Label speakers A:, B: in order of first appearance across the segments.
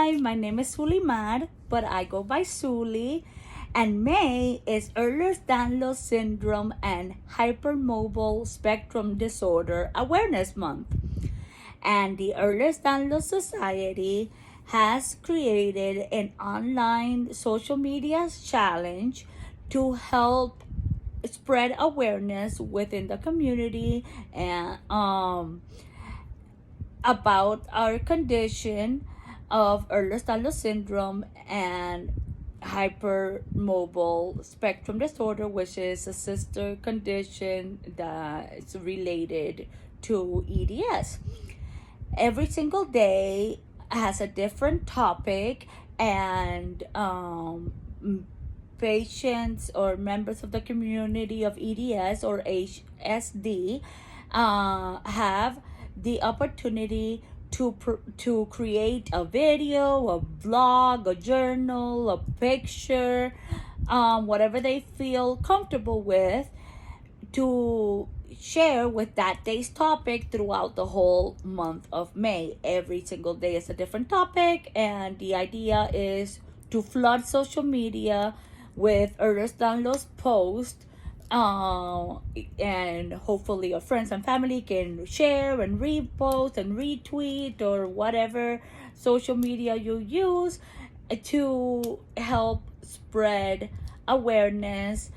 A: Hi, my name is Sulimar, but I go by Suli. And May is Ehlers Danlos Syndrome and Hypermobile Spectrum Disorder Awareness Month. And the Ehlers Danlos Society has created an online social media challenge to help spread awareness within the community and about our condition of Ehlers-Danlos syndrome and hypermobile spectrum disorder, which is a sister condition that's related to EDS. Every single day has a different topic, and patients or members of the community of EDS or HSD have the opportunity to create a video, a vlog, a journal, a picture, whatever they feel comfortable with, to share with that day's topic throughout the whole month of May. Every single day is a different topic, and the idea is to flood social media with Ehlers-Danlos posts, and hopefully your friends and family can share and repost and retweet or whatever social media you use to help spread awareness,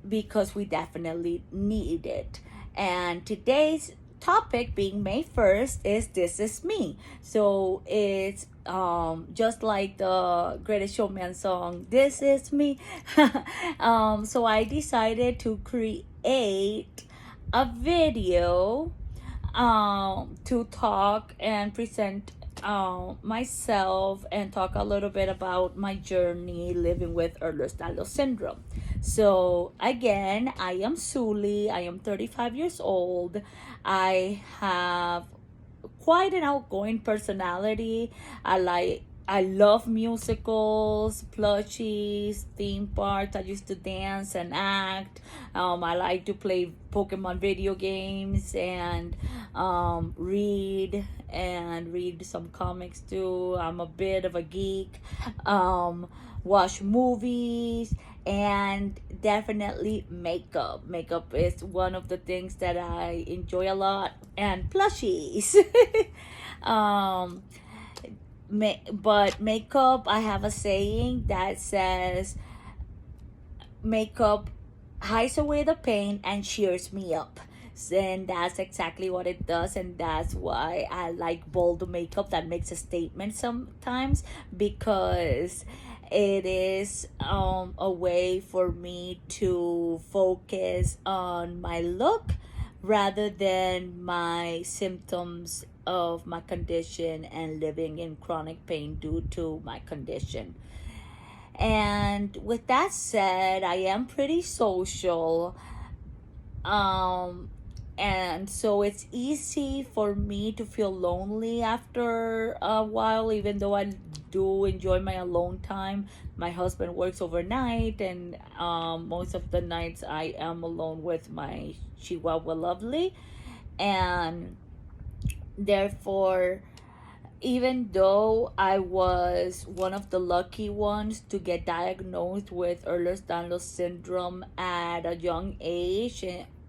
A: because we definitely need it. And today's topic, being May 1st, is This Is Me. So it's just like the Greatest Showman song, This Is Me. So I decided to create a video to talk and present myself and talk a little bit about my journey living with Ehlers-Danlos syndrome. So again, I am Suli. I am 35 years old. I have quite an outgoing personality. I love musicals, plushies, theme parks. I used to dance and act. I like to play Pokemon video games and read some comics too. I'm a bit of a geek. Watch movies, and definitely makeup. Makeup is one of the things that I enjoy a lot, and plushies. But makeup, I have a saying that says, makeup hides away the pain and cheers me up. And that's exactly what it does, and that's why I like bold makeup that makes a statement sometimes, because it is a way for me to focus on my look rather than my symptoms of my condition and living in chronic pain due to my condition. And with that said, I am pretty social. And so it's easy for me to feel lonely after a while, even though I do enjoy my alone time. My husband works overnight, and most of the nights I am alone with my Chihuahua Lovely. And therefore, even though I was one of the lucky ones to get diagnosed with Ehlers-Danlos syndrome at a young age,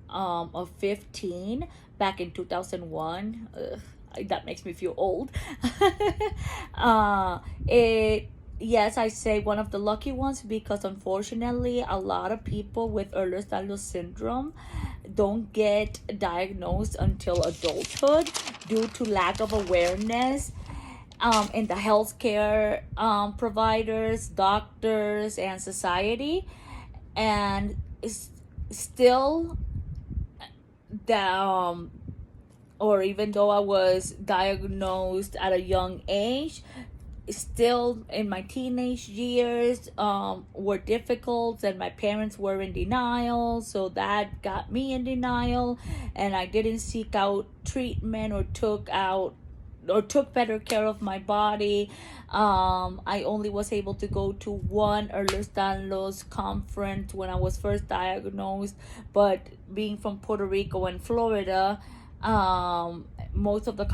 A: of 15 back in 2001, that makes me feel old. Yes, I say one of the lucky ones, because unfortunately a lot of people with Ehlers-Danlos syndrome don't get diagnosed until adulthood due to lack of awareness in the healthcare providers, doctors, and society. And still, or even though I was diagnosed at a young age, still in my teenage years were difficult, and my parents were in denial, so that got me in denial, and I didn't seek out treatment or took better care of my body. I only was able to go to one Ehlers-Danlos conference when I was first diagnosed, but being from Puerto Rico and Florida, Most of the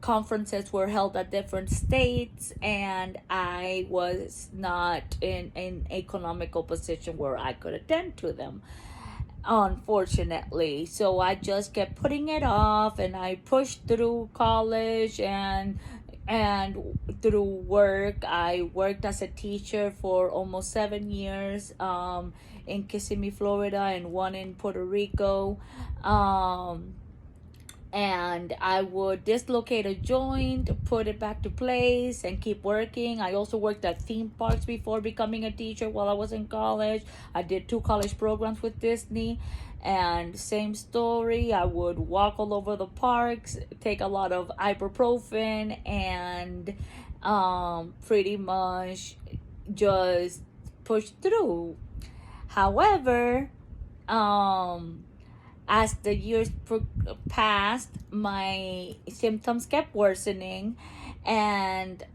A: conferences were held at different states, and I was not in an economical position where I could attend to them, unfortunately. So I just kept putting it off, and I pushed through college and through work. I worked as a teacher for almost 7 years, in Kissimmee, Florida, and one in Puerto Rico. And I would dislocate a joint, put it back to place, and keep working. I also worked at theme parks before becoming a teacher while I was in college. I did 2 college programs with Disney, and same story. I would walk all over the parks, take a lot of ibuprofen, and pretty much just push through. However, um, as the years passed, my symptoms kept worsening, and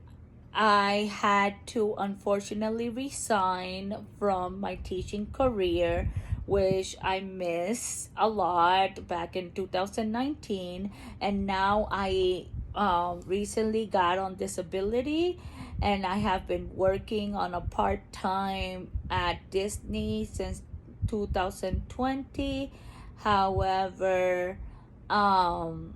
A: I had to unfortunately resign from my teaching career, which I miss a lot back in 2019. And now I recently got on disability, and I have been working on a part time at Disney since 2020. However, um,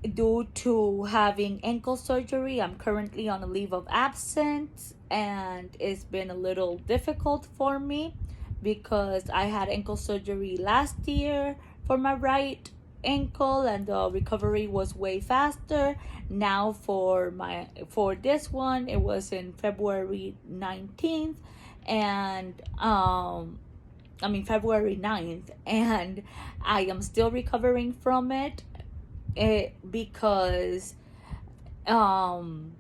A: due to having ankle surgery, I'm currently on a leave of absence, and it's been a little difficult for me because I had ankle surgery last year for my right ankle, and the recovery was way faster. Now for this one, it was in February 19th, and February 9th, and I am still recovering from it because um,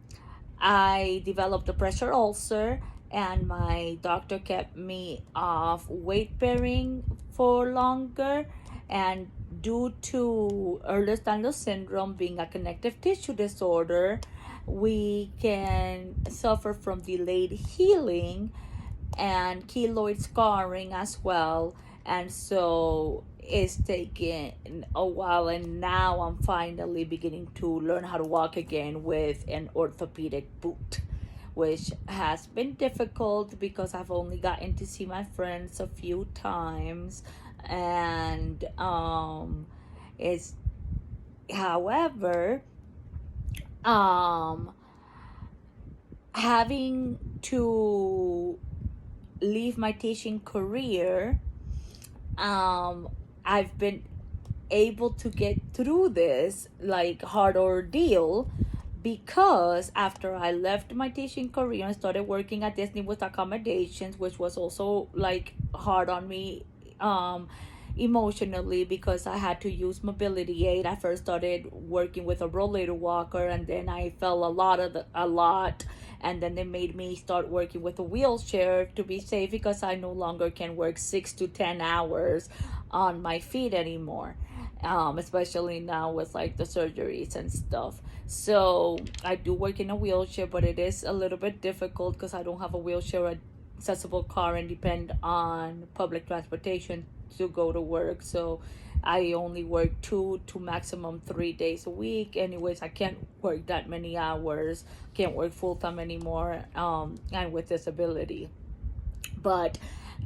A: I developed a pressure ulcer, and my doctor kept me off weight bearing for longer. And due to Ehlers Danlos syndrome being a connective tissue disorder, we can suffer from delayed healing and keloid scarring as well. And so it's taken a while, and now I'm finally beginning to learn how to walk again with an orthopedic boot, which has been difficult because I've only gotten to see my friends a few times. And it's however, um having to leave my teaching career, um, I've been able to get through this like hard ordeal because after I left my teaching career and started working at Disney with accommodations, which was also like hard on me emotionally because I had to use mobility aid. I first started working with a rollator walker, and then I fell a lot, and then they made me start working with a wheelchair to be safe because I no longer can work 6 to 10 hours on my feet anymore, especially now with like the surgeries and stuff. So I do work in a wheelchair, but it is a little bit difficult because I don't have a wheelchair accessible car and depend on public transportation to go to work. So I only work 2 to maximum 3 days a week. Anyways, I can't work that many hours, can't work full time anymore, and with disability. But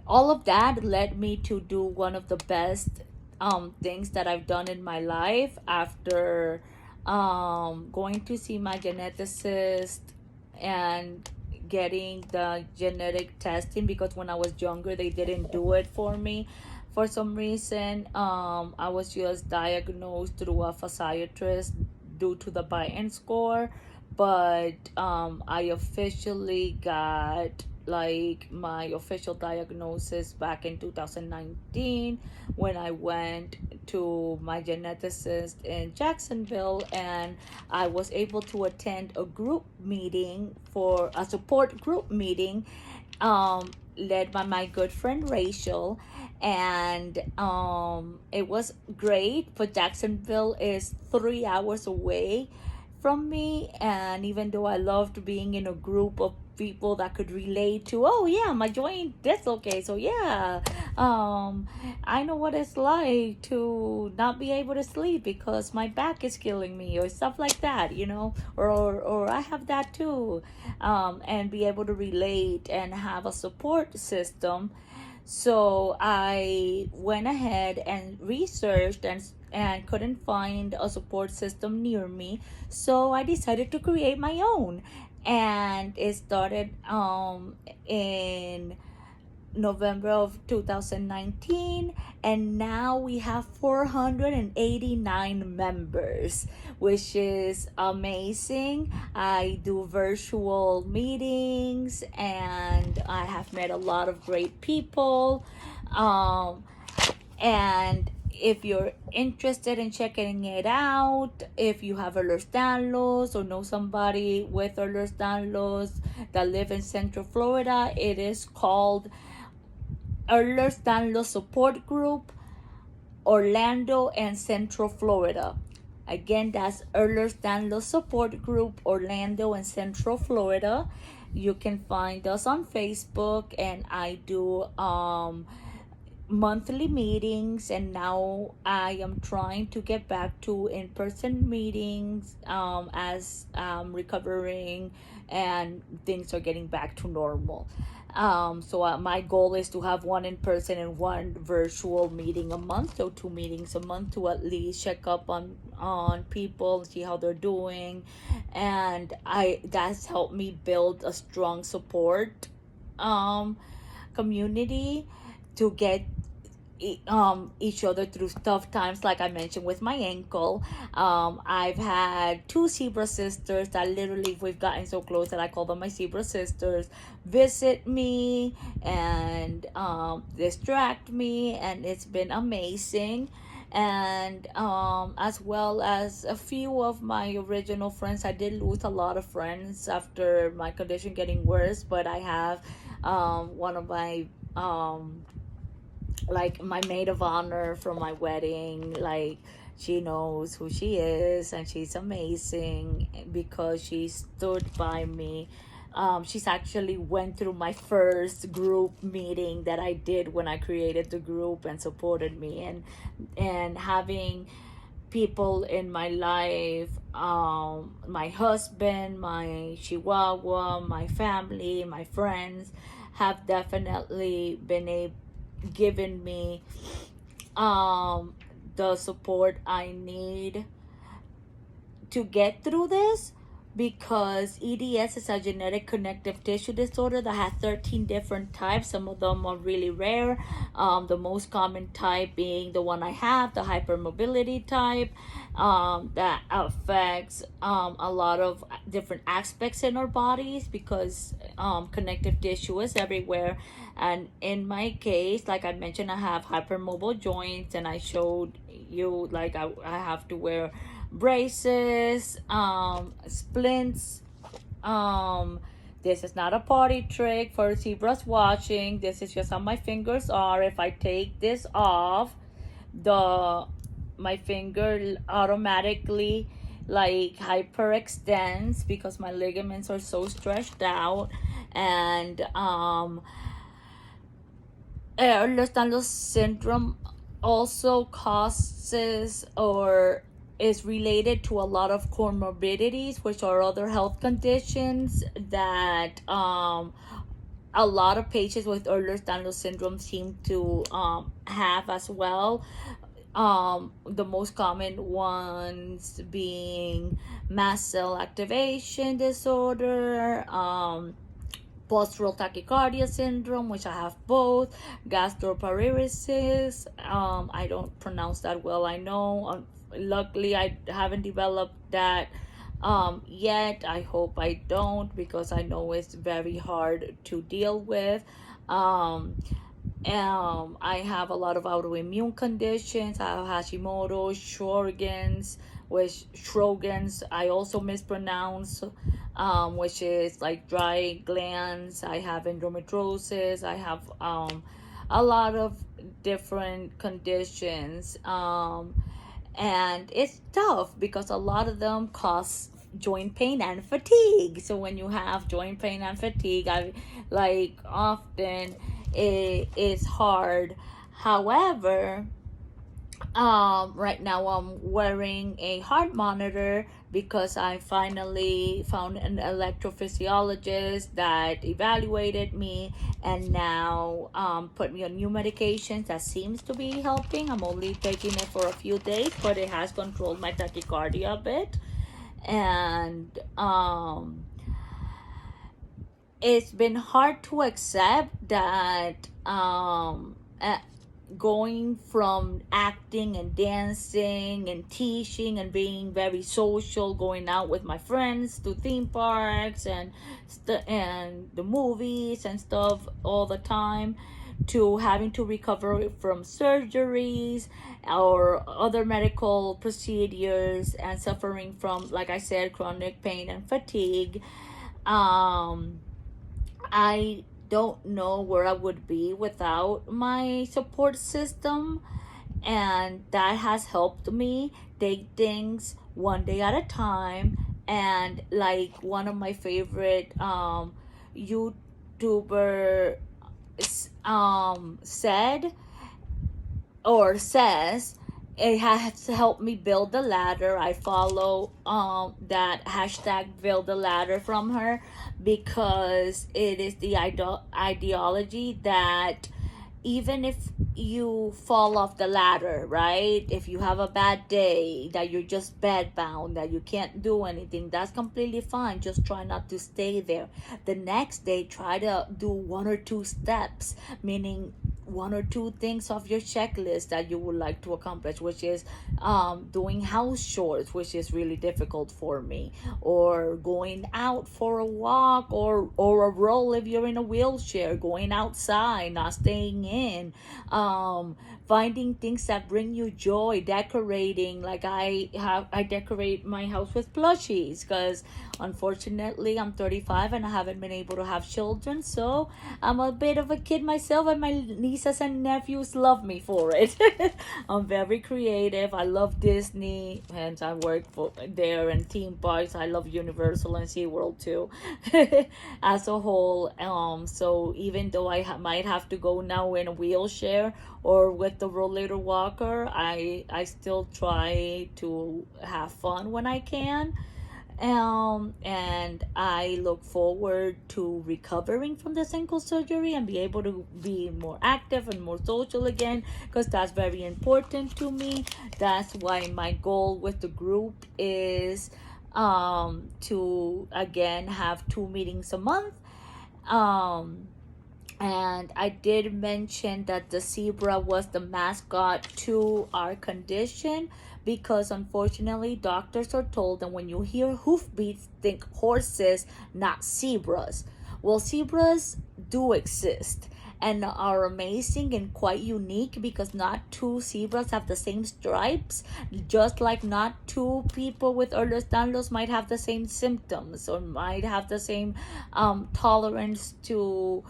A: all of that led me to do one of the best things that I've done in my life after going to see my geneticist and getting the genetic testing, because when I was younger they didn't do it for me for some reason. I was just diagnosed through a physiatrist due to the Biden score, but I officially got like my official diagnosis back in 2019 when I went to my geneticist in Jacksonville, and I was able to attend a group meeting, for a support group meeting, led by my good friend Rachel. And it was great, but Jacksonville is 3 hours away from me, and even though I loved being in a group of people that could relate to, oh yeah, my joint dislocated, so yeah, I know what it's like to not be able to sleep because my back is killing me or stuff like that, or I have that too, and be able to relate and have a support system. So I went ahead and researched and couldn't find a support system near me. So I decided to create my own. And it started in November of 2019, and now we have 489 members, which is amazing. I do virtual meetings and I have met a lot of great people. And if you're interested in checking it out, if you have Ehlers Danlos or know somebody with Ehlers Danlos that live in Central Florida, it is called Ehlers Danlos Support Group, Orlando and Central Florida. Again, that's Ehlers Danlos Support Group, Orlando and Central Florida. You can find us on Facebook, and I do monthly meetings, and now I am trying to get back to in-person meetings as recovering and things are getting back to normal. So my goal is to have one in person and one virtual meeting a month, so 2 meetings a month, to at least check up on people, see how they're doing, and that's helped me build a strong support community to get each other through tough times. Like I mentioned with my ankle, I've had two zebra sisters that literally, we've gotten so close that I call them my zebra sisters, visit me and distract me, and it's been amazing. And as well as a few of my original friends. I did lose a lot of friends after my condition getting worse, but I have one of my like my maid of honor from my wedding, like she knows who she is and she's amazing because she stood by me. She's actually went through my first group meeting that I did when I created the group and supported me, and having people in my life, my husband, my chihuahua, my family, my friends, have definitely been given me the support I need to get through this, because EDS is a genetic connective tissue disorder that has 13 different types. Some of them are really rare. The most common type being the one I have, the hypermobility type, that affects a lot of different aspects in our bodies, because connective tissue is everywhere. And in my case, like I mentioned, I have hypermobile joints, and I showed you, like I have to wear braces, splints. This is not a party trick for zebras watching. This is just how my fingers are. If I take this off, my finger automatically like hyperextends because my ligaments are so stretched out. And Ehlers-Danlos syndrome also causes or is related to a lot of comorbidities, which are other health conditions that a lot of patients with Ehlers-Danlos syndrome seem to have as well. The most common ones being mast cell activation disorder, postural tachycardia syndrome, which I have both, gastroparesis. I don't pronounce that well, I know. Luckily, I haven't developed that yet. I hope I don't, because I know it's very hard to deal with. I have a lot of autoimmune conditions. I have Hashimoto's, Sjogren's, I also mispronounce, which is like dry glands. I have endometriosis. I have a lot of different conditions. And it's tough because a lot of them cause joint pain and fatigue. So when you have joint pain and fatigue, I like often it is hard. However, right now I'm wearing a heart monitor because I finally found an electrophysiologist that evaluated me and now put me on new medications that seems to be helping. I'm only taking it for a few days, but it has controlled my tachycardia a bit. And it's been hard to accept that going from acting and dancing and teaching and being very social, going out with my friends to theme parks and the movies and stuff all the time, to having to recover from surgeries or other medical procedures and suffering from, like I said, chronic pain and fatigue. I don't know where I would be without my support system, and that has helped me take things one day at a time. And like one of my favorite YouTuber said or says, it has helped me build the ladder. I follow that hashtag build the ladder from her because it is the ideology that even if you fall off the ladder, right? If you have a bad day, that you're just bedbound, that you can't do anything, that's completely fine. Just try not to stay there. The next day, try to do one or two steps, meaning one or two things off your checklist that you would like to accomplish, which is doing house chores, which is really difficult for me, or going out for a walk or a roll if you're in a wheelchair, going outside, not staying in, finding things that bring you joy, decorating. Like I decorate my house with plushies because unfortunately I'm 35 and I haven't been able to have children, so I'm a bit of a kid myself, and my nieces and nephews love me for it. I'm very creative. I love Disney, hence I work for there, and theme parks. I love Universal and SeaWorld too, as a whole. So even though I might have to go now in a wheelchair or with the rollator walker, I still try to have fun when I can. And I look forward to recovering from this ankle surgery and be able to be more active and more social again, because that's very important to me. That's why my goal with the group is to again have 2 meetings a month. And I did mention that the zebra was the mascot to our condition because unfortunately doctors are told that when you hear hoofbeats, think horses, not zebras. Well, zebras do exist and are amazing and quite unique because not two zebras have the same stripes, just like not two people with Ehlers Danlos might have the same symptoms or might have the same tolerance to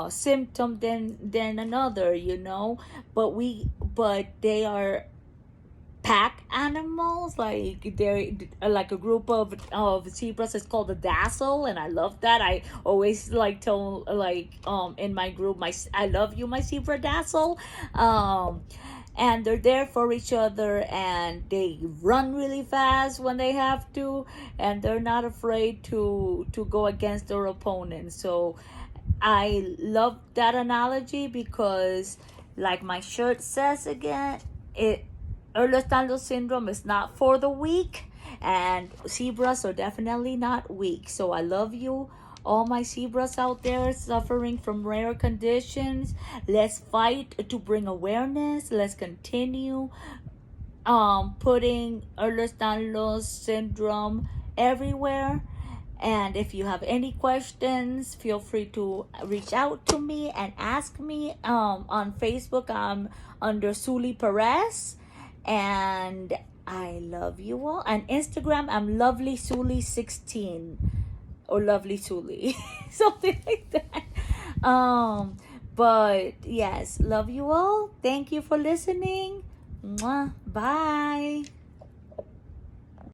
A: symptom than another, but they are pack animals. Like they're like a group of zebras is called a dazzle, and I love that. I always like tell in my group, I love you, my zebra dazzle. And they're there for each other, and they run really fast when they have to, and they're not afraid to go against their opponents. So I love that analogy because, like my shirt says again, Ehlers-Danlos syndrome is not for the weak, and zebras are definitely not weak. So I love you, all my zebras out there suffering from rare conditions. Let's fight to bring awareness. Let's continue putting Ehlers-Danlos syndrome everywhere. And if you have any questions, feel free to reach out to me and ask me. On Facebook, I'm under Suli Perez. And I love you all. On Instagram, I'm Lovely Suli 16 or Lovely Suli, something like that. But yes, love you all. Thank you for listening. Mwah. Bye.